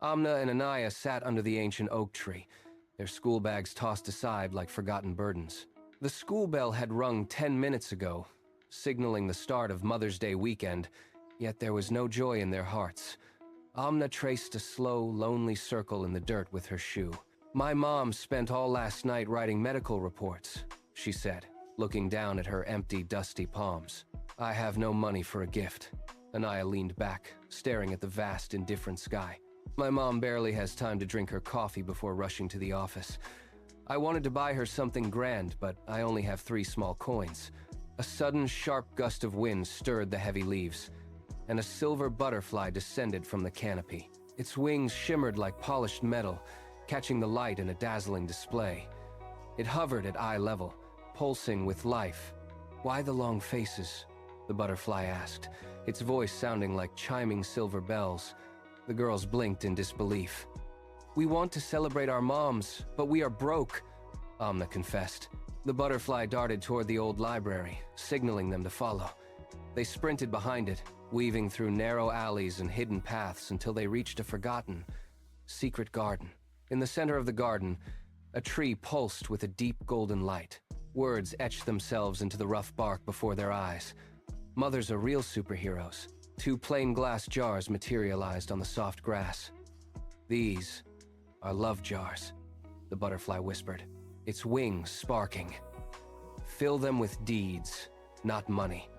Amna and Anaya sat under the ancient oak tree, their school bags tossed aside like forgotten burdens. The school bell had rung 10 minutes ago, signaling the start of Mother's Day weekend, yet there was no joy in their hearts. Amna traced a slow, lonely circle in the dirt with her shoe. "My mom spent all last night writing medical reports," she said, looking down at her empty, dusty palms. "I have no money for a gift." Anaya leaned back, staring at the vast, indifferent sky. "My mom barely has time to drink her coffee before rushing to the office. I wanted to buy her something grand, but I only have 3 small coins." A sudden, sharp gust of wind stirred the heavy leaves, and a silver butterfly descended from the canopy. Its wings shimmered like polished metal, catching the light in a dazzling display. It hovered at eye level, pulsing with life. "Why the long faces?" the butterfly asked, its voice sounding like chiming silver bells. The girls blinked in disbelief. "We want to celebrate our moms, but we are broke," Amna confessed. The butterfly darted toward the old library, signaling them to follow. They sprinted behind it, weaving through narrow alleys and hidden paths until they reached a forgotten, secret garden. In the center of the garden, a tree pulsed with a deep golden light. Words etched themselves into the rough bark before their eyes. "Mothers are real superheroes." 2 plain glass jars materialized on the soft grass. "These are love jars," the butterfly whispered, its wings sparking. "Fill them with deeds, not money.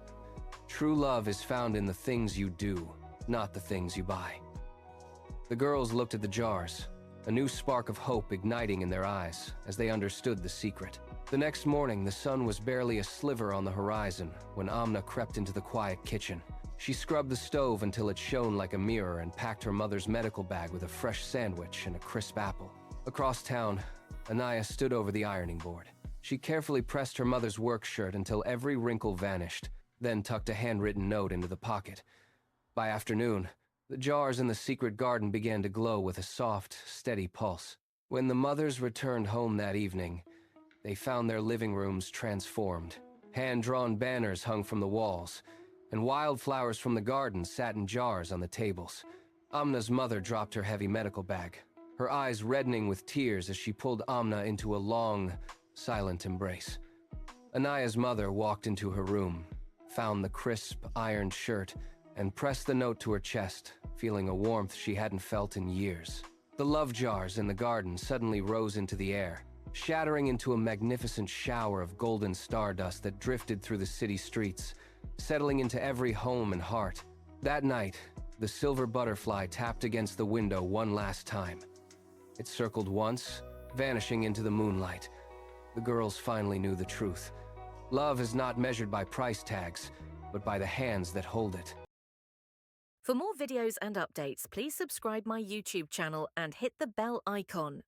True love is found in the things you do, not the things you buy." The girls looked at the jars, a new spark of hope igniting in their eyes as they understood the secret. The next morning, the sun was barely a sliver on the horizon when Amna crept into the quiet kitchen. She scrubbed the stove until it shone like a mirror and packed her mother's medical bag with a fresh sandwich and a crisp apple. Across town, Anaya stood over the ironing board. She carefully pressed her mother's work shirt until every wrinkle vanished, then tucked a handwritten note into the pocket. By afternoon, the jars in the secret garden began to glow with a soft, steady pulse. When the mothers returned home that evening, they found their living rooms transformed. Hand-drawn banners hung from the walls, and wildflowers from the garden sat in jars on the tables. Amna's mother dropped her heavy medical bag, her eyes reddening with tears as she pulled Amna into a long, silent embrace. Anaya's mother walked into her room, found the crisp, ironed shirt, and pressed the note to her chest, feeling a warmth she hadn't felt in years. The love jars in the garden suddenly rose into the air, shattering into a magnificent shower of golden stardust that drifted through the city streets, settling into every home and heart. That night, the silver butterfly tapped against the window one last time. It circled once, vanishing into the moonlight. The girls finally knew the truth. Love is not measured by price tags, but by the hands that hold it. For more videos and updates, please subscribe my YouTube channel and hit the bell icon.